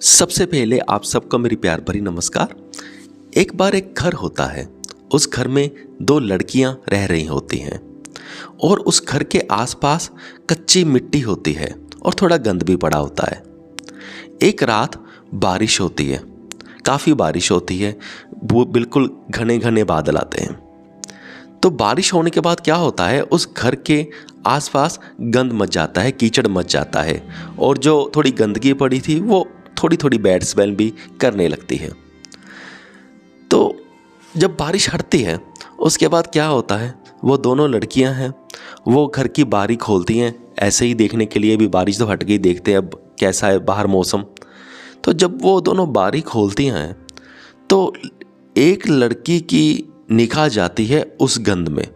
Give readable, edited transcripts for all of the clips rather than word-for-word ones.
सबसे पहले आप सबको मेरी प्यार भरी नमस्कार। एक बार एक घर होता है। उस घर में दो लड़कियां रह रही होती हैं और उस घर के आसपास कच्ची मिट्टी होती है और थोड़ा गंद भी पड़ा होता है। एक रात बारिश होती है, काफ़ी बारिश होती है, वो बिल्कुल घने घने बादल आते हैं। तो बारिश होने के बाद क्या होता है, उस घर के आसपास गंद मच जाता है, कीचड़ मच जाता है और जो थोड़ी गंदगी पड़ी थी वो थोड़ी थोड़ी बैड स्मेल भी करने लगती है। तो जब बारिश हटती है उसके बाद क्या होता है, वो दोनों लड़कियां हैं, वो घर की बारी खोलती हैं ऐसे ही देखने के लिए भी, बारिश तो हट गई, देखते हैं अब कैसा है बाहर मौसम। तो जब वो दोनों बारी खोलती हैं तो एक लड़की की निगाह जाती है उस गंद में।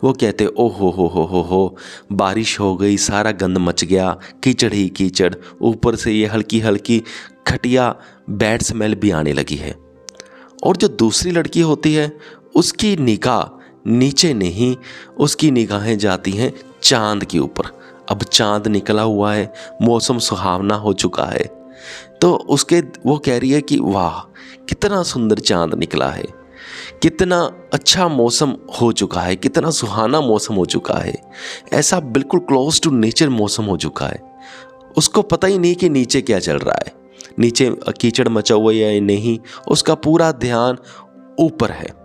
वो कहते ओ हो, बारिश हो गई, सारा गंद मच गया, कीचड़ ही कीचड़, ऊपर से ये हल्की हल्की खटिया बैड स्मेल भी आने लगी है। और जो दूसरी लड़की होती है उसकी निगाह नीचे नहीं, उसकी निगाहें जाती हैं चांद के ऊपर। अब चांद निकला हुआ है, मौसम सुहावना हो चुका है, तो वो कह रही है कि वाह कितना सुंदर चांद निकला है, कितना अच्छा मौसम हो चुका है, कितना सुहाना मौसम हो चुका है, ऐसा बिल्कुल क्लोज टू नेचर मौसम हो चुका है। उसको पता ही नहीं कि नीचे क्या चल रहा है, नीचे कीचड़ मचा हुआ है या नहीं, उसका पूरा ध्यान ऊपर है।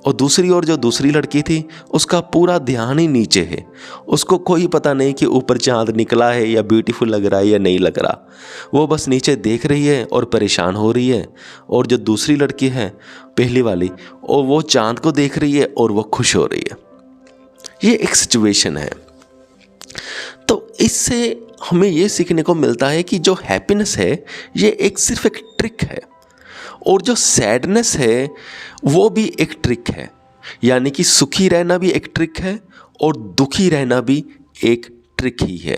और दूसरी ओर जो दूसरी लड़की थी उसका पूरा ध्यान ही नीचे है, उसको कोई पता नहीं कि ऊपर चांद निकला है या ब्यूटीफुल लग रहा है या नहीं लग रहा। वो बस नीचे देख रही है और परेशान हो रही है। और जो दूसरी लड़की है, पहली वाली, और वो चांद को देख रही है और वो खुश हो रही है। ये एक सिचुएशन है। तो इससे हमें ये सीखने को मिलता है कि जो हैप्पीनेस है ये सिर्फ एक ट्रिक है, और जो सैडनेस है वो भी एक ट्रिक है। यानी कि सुखी रहना भी एक ट्रिक है और दुखी रहना भी एक ट्रिक ही है।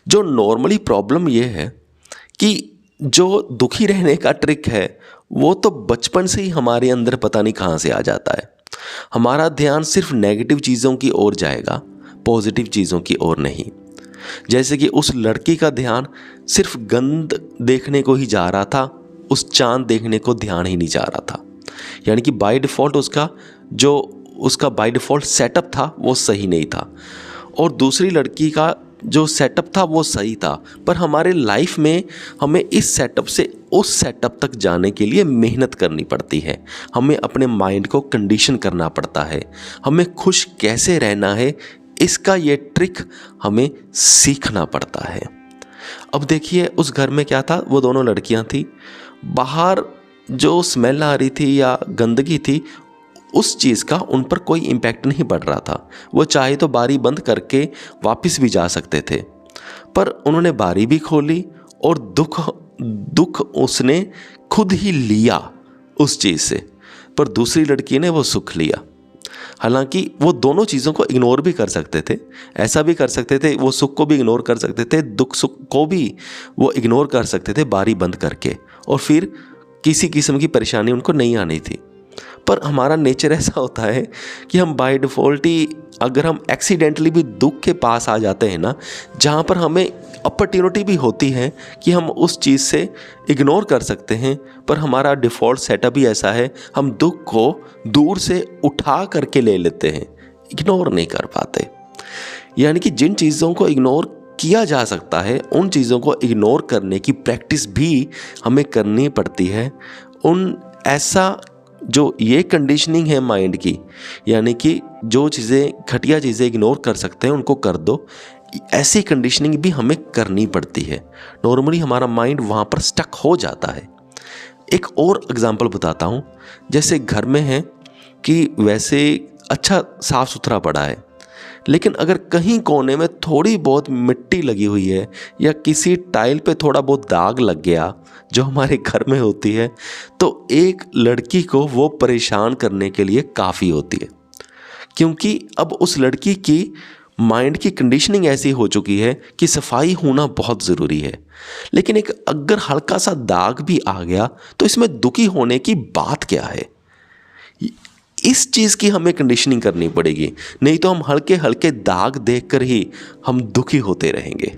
जो नॉर्मली प्रॉब्लम ये है कि जो दुखी रहने का ट्रिक है वो तो बचपन से ही हमारे अंदर पता नहीं कहाँ से आ जाता है। हमारा ध्यान सिर्फ नेगेटिव चीज़ों की ओर जाएगा, पॉजिटिव चीज़ों की ओर नहीं। जैसे कि उस लड़की का ध्यान सिर्फ गंद देखने को ही जा रहा था, उस चांद देखने को ध्यान ही नहीं जा रहा था। यानी कि बाय डिफ़ॉल्ट उसका बाय डिफ़ॉल्ट सेटअप था वो सही नहीं था, और दूसरी लड़की का जो सेटअप था वो सही था। पर हमारे लाइफ में हमें इस सेटअप से उस सेटअप तक जाने के लिए मेहनत करनी पड़ती है, हमें अपने माइंड को कंडीशन करना पड़ता है। हमें खुश कैसे रहना है इसका ये ट्रिक हमें सीखना पड़ता है। अब देखिए उस घर में क्या था, वो दोनों लड़कियां थी, बाहर जो स्मेल आ रही थी या गंदगी थी उस चीज़ का उन पर कोई इम्पैक्ट नहीं पड़ रहा था। वो चाहे तो बारी बंद करके वापस भी जा सकते थे, पर उन्होंने बारी भी खोली और दुख उसने खुद ही लिया उस चीज़ से, पर दूसरी लड़की ने वो सुख लिया। हालांकि वो दोनों चीज़ों को इग्नोर भी कर सकते थे, ऐसा भी कर सकते थे, वो सुख को भी इग्नोर कर सकते थे, दुख सुख को भी वो इग्नोर कर सकते थे बारी बंद करके, और फिर किसी किस्म की परेशानी उनको नहीं आनी थी। पर हमारा नेचर ऐसा होता है कि हम बाय डिफ़ॉल्ट ही, अगर हम एक्सीडेंटली भी दुख के पास आ जाते हैं ना, जहाँ पर हमें अपॉर्चुनिटी भी होती है कि हम उस चीज़ से इग्नोर कर सकते हैं, पर हमारा डिफ़ॉल्ट सेटअप ही ऐसा है, हम दुख को दूर से उठा करके ले लेते हैं, इग्नोर नहीं कर पाते। यानी कि जिन चीज़ों को इग्नोर किया जा सकता है उन चीज़ों को इग्नोर करने की प्रैक्टिस भी हमें करनी पड़ती है। ऐसा जो ये कंडीशनिंग है माइंड की, यानी कि जो चीज़ें घटिया चीज़ें इग्नोर कर सकते हैं उनको कर दो, ऐसी कंडीशनिंग भी हमें करनी पड़ती है। नॉर्मली हमारा माइंड वहाँ पर स्टक हो जाता है। एक और एग्जांपल बताता हूँ। जैसे घर में है कि वैसे अच्छा साफ़ सुथरा पड़ा है, लेकिन अगर कहीं कोने में थोड़ी बहुत मिट्टी लगी हुई है या किसी टाइल पे थोड़ा बहुत दाग लग गया जो हमारे घर में होती है, तो एक लड़की को वो परेशान करने के लिए काफ़ी होती है, क्योंकि अब उस लड़की की माइंड की कंडीशनिंग ऐसी हो चुकी है कि सफाई होना बहुत ज़रूरी है। लेकिन अगर हल्का सा दाग भी आ गया तो इसमें दुखी होने की बात क्या है, इस चीज़ की हमें कंडीशनिंग करनी पड़ेगी, नहीं तो हम हल्के हल्के दाग देखकर ही हम दुखी होते रहेंगे।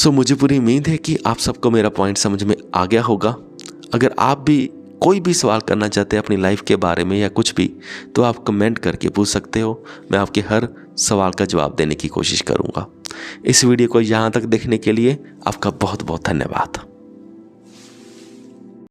सो मुझे पूरी उम्मीद है कि आप सबको मेरा पॉइंट समझ में आ गया होगा। अगर आप भी कोई भी सवाल करना चाहते हैं अपनी लाइफ के बारे में या कुछ भी, तो आप कमेंट करके पूछ सकते हो। मैं आपके हर सवाल का जवाब देने की कोशिश करूँगा। इस वीडियो को यहाँ तक देखने के लिए आपका बहुत बहुत धन्यवाद।